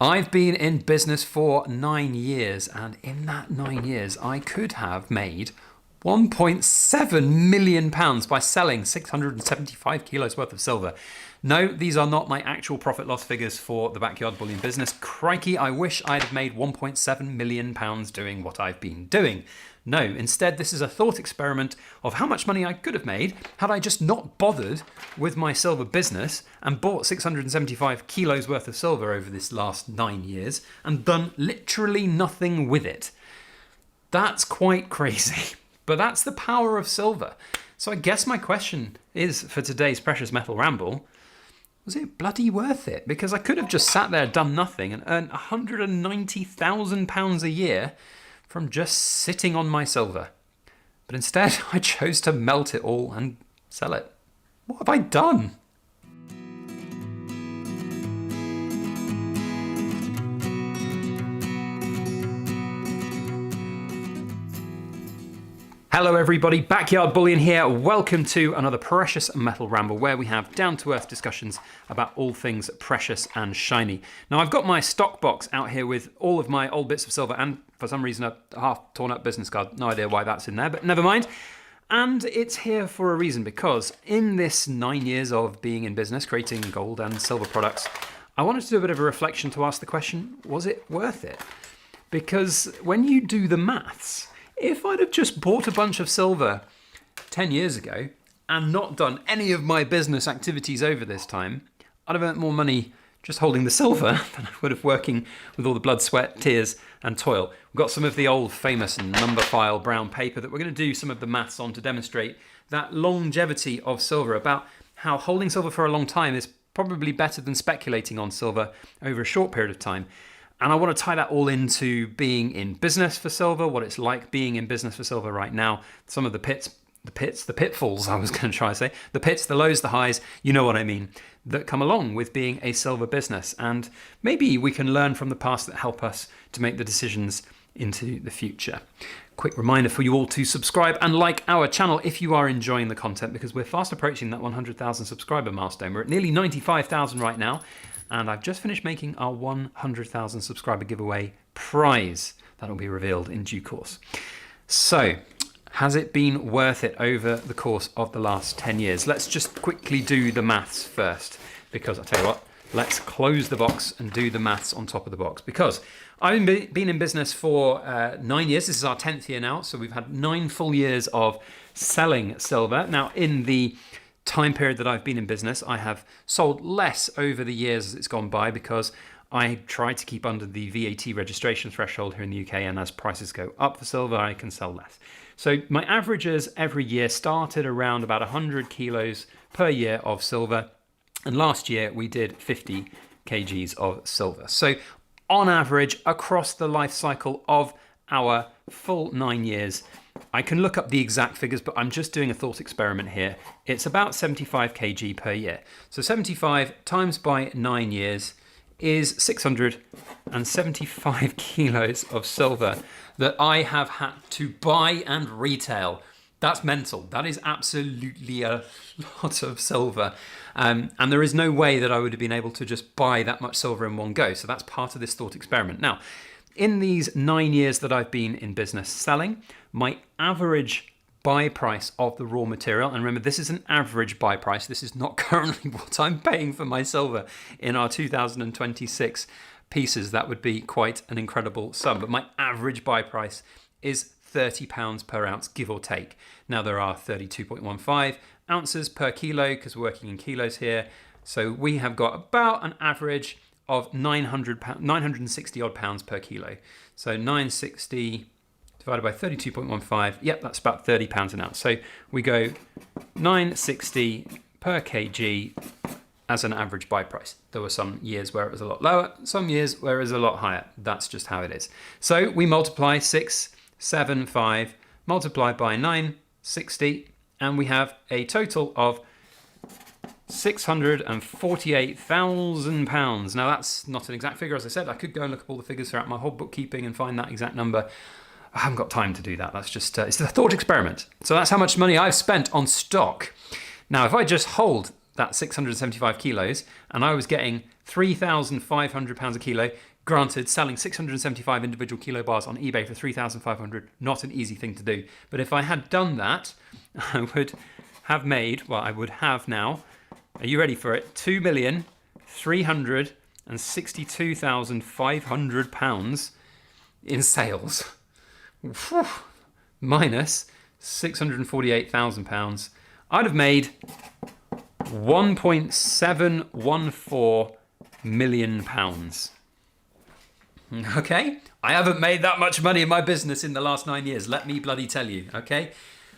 I've been in business for 9 years, and in that 9 years, I could have made £1.7 million by selling 675 kilos worth of silver. No, these are not my actual profit loss figures for the Backyard Bullion business. Crikey, I wish I'd have made £1.7 million doing what I've been doing. No, instead this is a thought experiment of how much money I could have made had I just not bothered with my silver business and bought 675 kilos worth of silver over this last 9 years and done literally nothing with it. That's quite crazy, but that's the power of silver. So I guess my question is for today's Precious Metal Ramble, was it bloody worth it? Because I could have just sat there, done nothing and earned £190,000 a year from just sitting on my silver. But instead, I chose to melt it all and sell it. What have I done? Hello everybody, Backyard Bullion here. Welcome to another Precious Metal Ramble where we have down-to-earth discussions about all things precious and shiny. Now I've got my stock box out here with all of my old bits of silver and for some reason a half torn up business card. No idea why that's in there, but never mind. And it's here for a reason because in this 9 years of being in business, creating gold and silver products, I wanted to do a bit of a reflection to ask the question, was it worth it? Because when you do the maths, if I'd have just bought a bunch of silver 10 years ago and not done any of my business activities over this time, I'd have earned more money just holding the silver than I would have working with all the blood, sweat, tears and toil. We've got some of the old famous number file brown paper that we're going to do some of the maths on to demonstrate that longevity of silver, about how holding silver for a long time is probably better than speculating on silver over a short period of time. And I want to tie that all into being in business for silver, what it's like being in business for silver right now, some of the pitfalls, I was going to try to say, the pits, the lows, the highs, you know what I mean, that come along with being a silver business. And maybe we can learn from the past that help us to make the decisions into the future. Quick reminder for you all to subscribe and like our channel if you are enjoying the content, because we're fast approaching that 100,000 subscriber milestone. We're at nearly 95,000 right now. And I've just finished making our 100,000 subscriber giveaway prize. That'll be revealed in due course. So, has it been worth it over the course of the last 10 years? Let's just quickly do the maths first, because I'll tell you what, let's close the box and do the maths on top of the box. Because I've been in business for 9 years. This is our 10th year now. So we've had 9 full years of selling silver. Now, in the time period that I've been in business, I have sold less over the years as it's gone by because I try to keep under the VAT registration threshold here in the UK, and as prices go up for silver, I can sell less. So my averages every year started around about 100 kilos per year of silver, and last year we did 50 kgs of silver. So on average, across the life cycle of our full 9 years, I can look up the exact figures, but I'm just doing a thought experiment here. It's about 75 kg per year. So 75 times by 9 years is 675 kilos of silver that I have had to buy and retail. That's mental. That is absolutely a lot of silver. And there is no way that I would have been able to just buy that much silver in one go. So that's part of this thought experiment. Now, in these 9 years that I've been in business selling, my average buy price of the raw material, and remember this is an average buy price, this is not currently what I'm paying for my silver in our 2026 pieces, that would be quite an incredible sum, but my average buy price is £30 per ounce, give or take. Now there are 32.15 ounces per kilo because we're working in kilos here, so we have got about an average of 960 odd pounds per kilo. So 960 divided by 32.15, yep, that's about £30 an ounce. So we go 960 per kg as an average buy price. There were some years where it was a lot lower, some years where it was a lot higher. That's just how it is. So we multiply 675 multiplied by 960, and we have a total of £648,000. Now that's not an exact figure, as I said. I could go and look up all the figures throughout my whole bookkeeping and find that exact number. I haven't got time to do that. That's just, it's a thought experiment. So that's how much money I've spent on stock. Now, if I just hold that 675 kilos, and I was getting £3,500 a kilo. Granted, selling 675 individual kilo bars on eBay for 3,500, not an easy thing to do. But if I had done that, I would have made, well, I would have now, are you ready for it? £2,362,500 in sales. Whew. Minus £648,000. I'd have made £1.714 million. Okay, I haven't made that much money in my business in the last 9 years, let me bloody tell you, okay?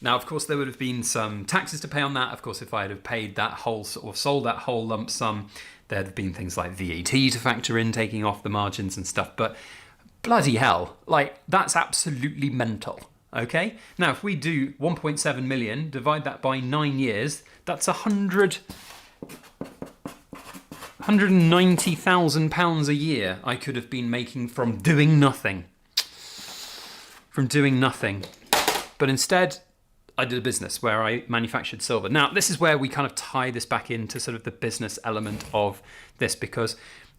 Now, of course, there would have been some taxes to pay on that. Of course, if I had paid that whole, or sold that whole lump sum, there'd have been things like VAT to factor in, taking off the margins and stuff. But bloody hell, like, that's absolutely mental, okay? Now, if we do 1.7 million, divide that by 9 years, that's £190,000 a year I could have been making from doing nothing. But instead, I did a business where I manufactured silver. Now, this is where we kind of tie this back into sort of the business element of this, because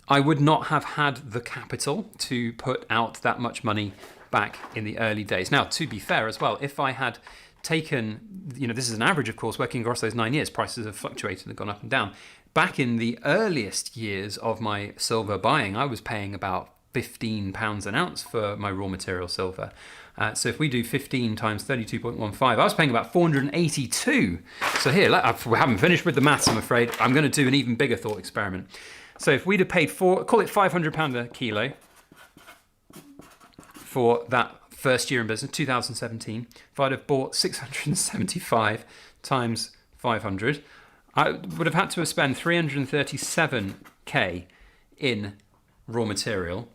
I would not have had the capital to put out that much money back in the early days. Now, to be fair as well, if I had taken, this is an average, of course, working across those 9 years, prices have fluctuated and gone up and down. Back in the earliest years of my silver buying, I was paying about £15 an ounce for my raw material silver. So if we do 15 times 32.15, I was paying about 482. So here, we haven't finished with the maths, I'm afraid. I'm going to do an even bigger thought experiment. So if we'd have paid call it £500 a kilo for that first year in business, 2017, if I'd have bought 675 times 500, I would have had to have spent 337k in raw material.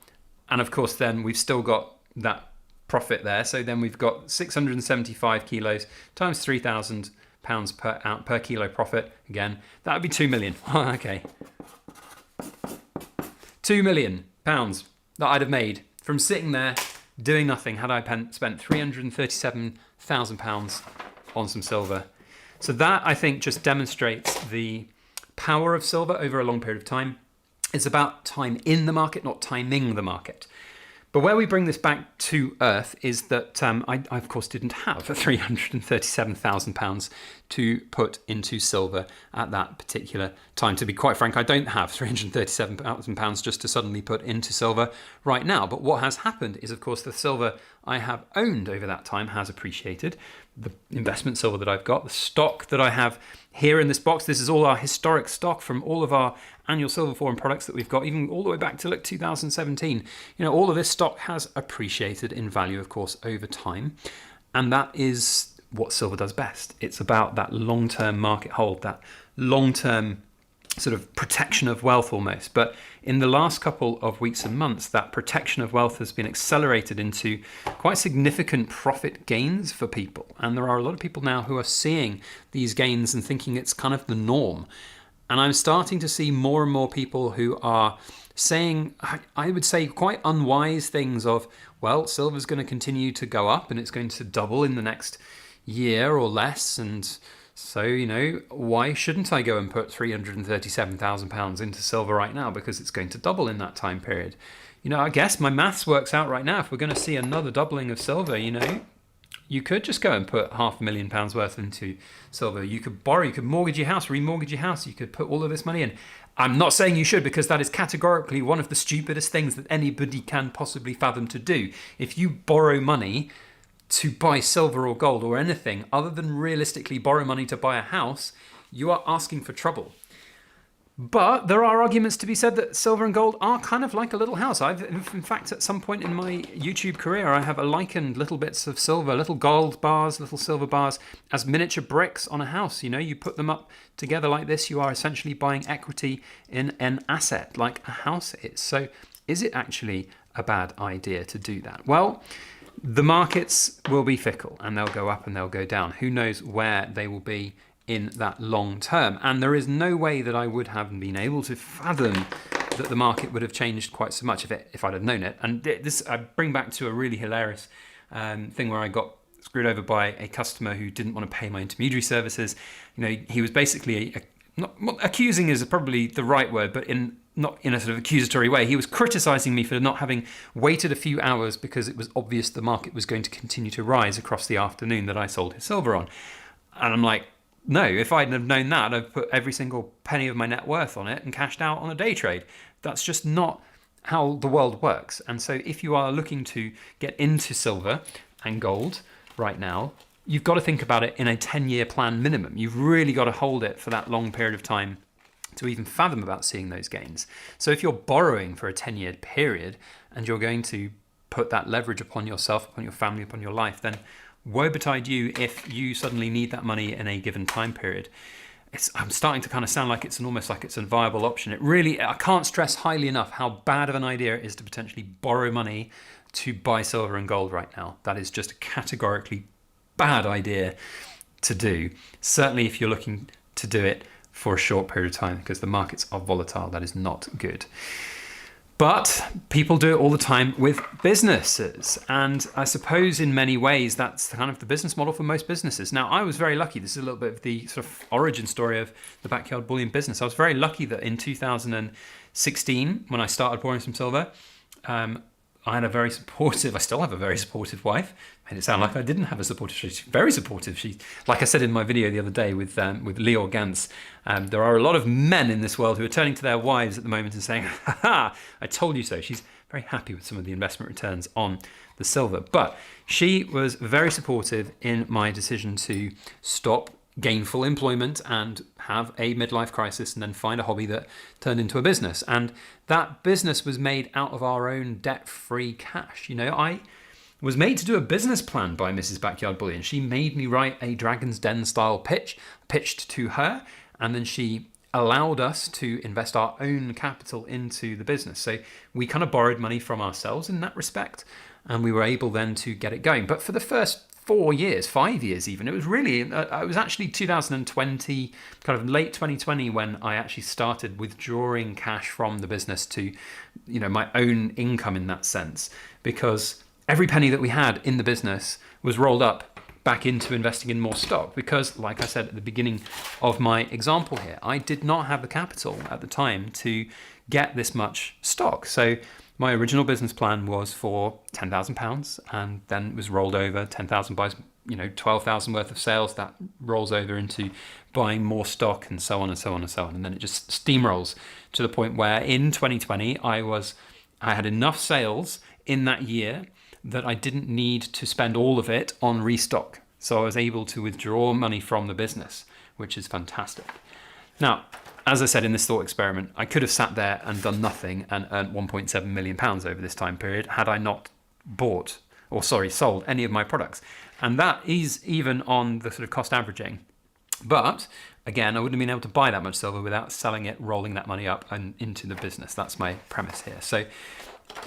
And of course, then we've still got that profit there. So then we've got 675 kilos times £3,000 per kilo profit. Again, that would be 2 million. Okay. £2 million that I'd have made from sitting there doing nothing had I spent £337,000 on some silver. So that, I think, just demonstrates the power of silver over a long period of time. It's about time in the market, not timing the market. But where we bring this back to earth is that I, of course, didn't have £337,000 to put into silver at that particular time. To be quite frank, I don't have £337,000 just to suddenly put into silver right now. But what has happened is, of course, the silver I have owned over that time has appreciated. The investment silver that I've got, the stock that I have here in this box, this is all our historic stock from all of our annual Silver Forum products that we've got, even all the way back to 2017. All of this stock has appreciated in value, of course, over time. And that is what silver does best. It's about that long-term market hold, that long-term sort of protection of wealth almost. But in the last couple of weeks and months, that protection of wealth has been accelerated into quite significant profit gains for people. And there are a lot of people now who are seeing these gains and thinking it's kind of the norm. And I'm starting to see more and more people who are saying, I would say, quite unwise things of, well, silver's going to continue to go up and it's going to double in the next year or less. And so, why shouldn't I go and put £337,000 into silver right now because it's going to double in that time period? I guess my maths works out right now. If we're going to see another doubling of silver, you could just go and put £500,000 worth into silver. You could borrow, you could mortgage your house, remortgage your house. You could put all of this money in. I'm not saying you should, because that is categorically one of the stupidest things that anybody can possibly fathom to do. If you borrow money to buy silver or gold or anything other than realistically borrow money to buy a house, you are asking for trouble. But there are arguments to be said that silver and gold are kind of like a little house. In fact, at some point in my YouTube career, I have likened little bits of silver, little gold bars, little silver bars, as miniature bricks on a house. You put them up together like this, you are essentially buying equity in an asset like a house is. So is it actually a bad idea to do that? Well, the markets will be fickle and they'll go up and they'll go down. Who knows where they will be in that long term? And there is no way that I would have been able to fathom that the market would have changed quite so much if I'd have known it. And this I bring back to a really hilarious thing where I got screwed over by a customer who didn't want to pay my intermediary services. He was basically accusing is probably the right word, but not in a sort of accusatory way. He was criticizing me for not having waited a few hours because it was obvious the market was going to continue to rise across the afternoon that I sold his silver on. And I'm like, no, if I'd have known that, I'd put every single penny of my net worth on it and cashed out on a day trade. That's just not how the world works. And so if you are looking to get into silver and gold right now, you've got to think about it in a 10-year plan minimum. You've really got to hold it for that long period of time to even fathom about seeing those gains. So if you're borrowing for a 10-year period and you're going to put that leverage upon yourself, upon your family, upon your life, then woe betide you if you suddenly need that money in a given time period. I'm starting to kind of sound like it's almost like it's a viable option. I can't stress highly enough how bad of an idea it is to potentially borrow money to buy silver and gold right now. That is just a categorically bad idea to do. Certainly if you're looking to do it for a short period of time, because the markets are volatile. That is not good. But people do it all the time with businesses. And I suppose in many ways, that's kind of the business model for most businesses. Now, I was very lucky. This is a little bit of the sort of origin story of the Backyard Bullion business. I was very lucky that in 2016, when I started pouring some silver, I had I still have a very supportive wife. Made it sound like I didn't have a supportive. She's very supportive. She, like I said in my video the other day with Leo Gantz, there are a lot of men in this world who are turning to their wives at the moment and saying, "Ha, I told you so." She's very happy with some of the investment returns on the silver. But she was very supportive in my decision to stop gainful employment and have a midlife crisis and then find a hobby that turned into a business. And that business was made out of our own debt-free cash. I was made to do a business plan by Mrs. Backyard Bullion. She made me write a Dragon's Den style pitched to her, and then she allowed us to invest our own capital into the business. So we kind of borrowed money from ourselves in that respect, and we were able then to get it going. But for the first 4 years, 5 years even, it was actually 2020, kind of late 2020, when I actually started withdrawing cash from the business to, my own income in that sense, because every penny that we had in the business was rolled up back into investing in more stock. Because, like I said at the beginning of my example here, I did not have the capital at the time to get this much stock. So my original business plan was for £10,000, and then it was rolled over. 10,000 buys, 12,000 worth of sales. That rolls over into buying more stock, and so on and so on and so on. And then it just steamrolls to the point where in 2020 I had enough sales in that year that I didn't need to spend all of it on restock. So I was able to withdraw money from the business, which is fantastic. Now, as I said in this thought experiment, I could have sat there and done nothing and earned £1.7 million over this time period had I not sold any of my products. And that is even on the sort of cost averaging. But again, I wouldn't have been able to buy that much silver without selling it, rolling that money up and into the business. That's my premise here. So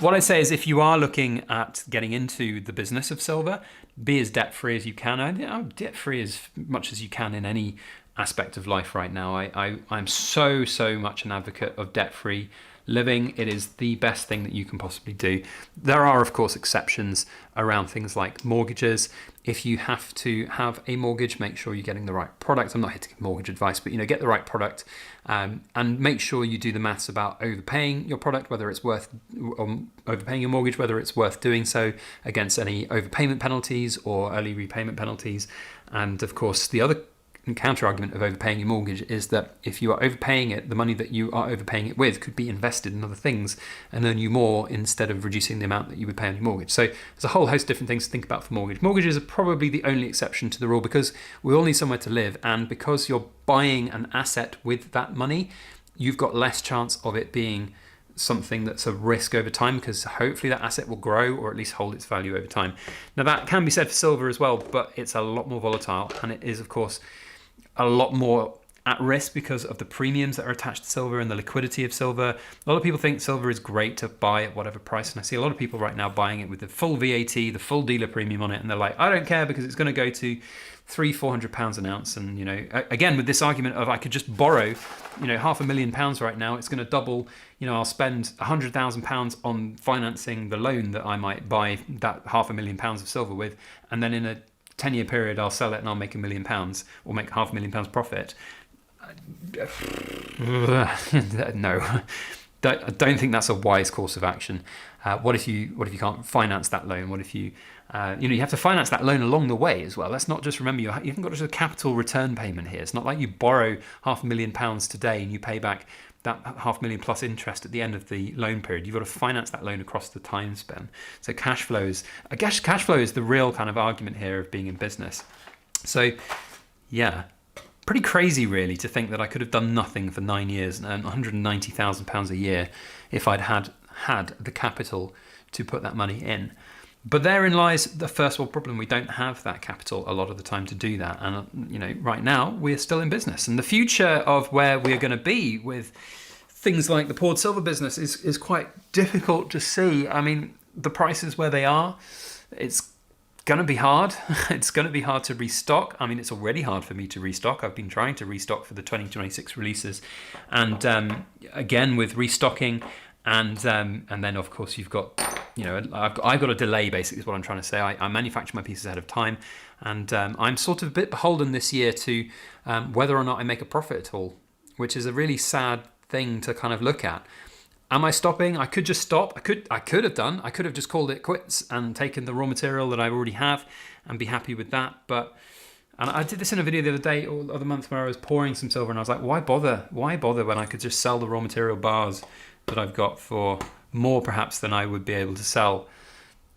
what I say is, if you are looking at getting into the business of silver, be as debt-free as you can. Debt-free as much as you can in any aspect of life right now. I'm so much an advocate of debt-free living. It is the best thing that you can possibly do. There are, of course, exceptions around things like mortgages. If you have to have a mortgage, make sure you're getting the right product. I'm not here to give mortgage advice, but get the right product, and make sure you do the maths about overpaying your product, whether it's worth overpaying your mortgage, whether it's worth doing so against any overpayment penalties or early repayment penalties. And of course, the other counter argument of overpaying your mortgage is that if you are overpaying it, the money that you are overpaying it with could be invested in other things and earn you more instead of reducing the amount that you would pay on your mortgage. So there's a whole host of different things to think about for mortgage. Mortgages are probably the only exception to the rule, because we all need somewhere to live, and because you're buying an asset with that money, you've got less chance of it being something that's a risk over time, because hopefully that asset will grow or at least hold its value over time. Now that can be said for silver as well, but it's a lot more volatile, and it is, of course, a lot more at risk because of the premiums that are attached to silver and the liquidity of silver. A lot of people think silver is great to buy at whatever price, and I see a lot of people right now buying it with the full VAT, the full dealer premium on it, and they're like, I don't care because it's going to go to £300-400 an ounce. And again, with this argument of I could just borrow £500,000 right now, it's going to double. I'll spend £100,000 on financing the loan that I might buy that £500,000 of silver with, and then in a 10-year period I'll sell it and I'll make £1 million or make £500,000 profit. No, I don't think that's a wise course of action. What if you can't finance that loan? What if you you have to finance that loan along the way as well. Let's not just remember you haven't got just a capital return payment here. It's not like you borrow £500,000 today and you pay back that £500,000 plus interest at the end of the loan period. You've got to finance that loan across the time span. So cash flow is the real kind of argument here of being in business. So yeah, pretty crazy really to think that I could have done nothing for 9 years and earned £190,000 a year if I'd had the capital to put that money in. But therein lies the first world problem. We don't have that capital a lot of the time to do that. And right now we're still in business. And the future of where we're going to be with things like the poured silver business is quite difficult to see. I mean, the prices where they are, it's going to be hard. It's going to be hard to restock. I mean, it's already hard for me to restock. I've been trying to restock for the 2026 releases. And again, with restocking, and then of course you've got, I've got a delay basically is what I'm trying to say. I manufacture my pieces ahead of time, and I'm sort of a bit beholden this year to whether or not I make a profit at all, which is a really sad thing to kind of look at. Am I stopping? I could just stop. I could have just called it quits and taken the raw material that I already have and be happy with that. And I did this in a video the other day or the other month where I was pouring some silver, and I was like, why bother? Why bother when I could just sell the raw material bars that I've got for more perhaps than I would be able to sell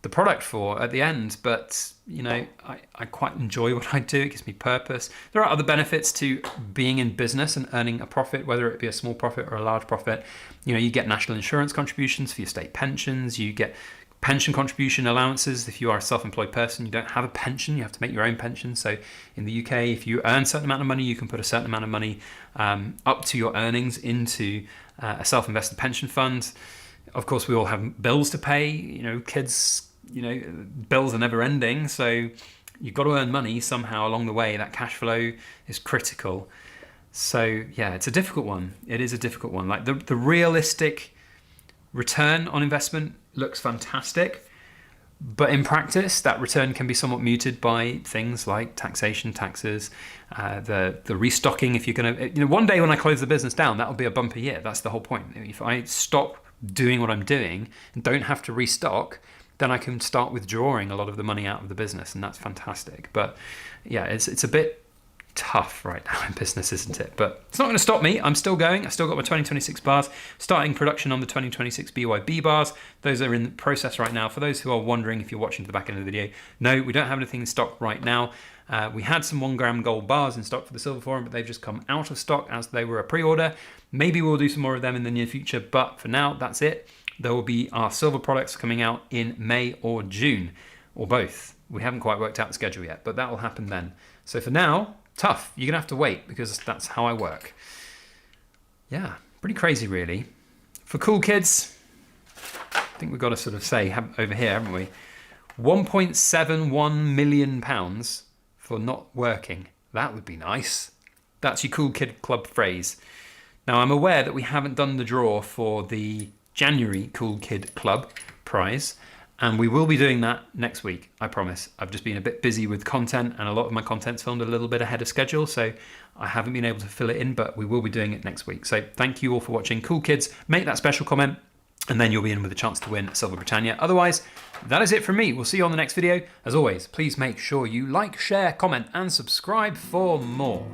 the product for at the end? But I quite enjoy what I do. It gives me purpose. There are other benefits to being in business and earning a profit, whether it be a small profit or a large profit. You get national insurance contributions for your state pensions. You get pension contribution allowances. If you are a self-employed person, you don't have a pension, you have to make your own pension. So in the UK, if you earn a certain amount of money, you can put a certain amount of money up to your earnings into a self-invested pension fund. Of course, we all have bills to pay. Kids, bills are never ending. So you've got to earn money somehow along the way. That cash flow is critical. So yeah, it's a difficult one. It is a difficult one. Like the realistic return on investment looks fantastic, but in practice that return can be somewhat muted by things like taxation, taxes, the restocking. If you're going to, one day when I close the business down, that'll be a bumper year. That's the whole point. If I stop doing what I'm doing and don't have to restock, then I can start withdrawing a lot of the money out of the business, and that's fantastic. But yeah, it's a bit tough right now in business, isn't it? But it's not going to stop me. I'm still going. I've still got my 2026 bars, starting production on the 2026 BYB bars. Those are in the process right now. For those who are wondering, if you're watching to the back end of the video, no, we don't have anything in stock right now. We had some 1 gram gold bars in stock for the Silver Forum, but they've just come out of stock as they were a pre-order. Maybe we'll do some more of them in the near future, but for now, that's it. There will be our silver products coming out in May or June, or both. We haven't quite worked out the schedule yet, but that will happen then. So for now, tough. You're going to have to wait because that's how I work. Yeah, pretty crazy really. For cool kids, I think we've got to sort of say over here, haven't we? £1.71 million for not working. That would be nice. That's your Cool Kid Club phrase. Now, I'm aware that we haven't done the draw for the January Cool Kid Club prize, and we will be doing that next week, I promise. I've just been a bit busy with content, and a lot of my content's filmed a little bit ahead of schedule, so I haven't been able to fill it in, but we will be doing it next week. So thank you all for watching. Cool kids, make that special comment, and then you'll be in with a chance to win a Silver Britannia. Otherwise, that is it from me. We'll see you on the next video. As always, please make sure you like, share, comment, and subscribe for more.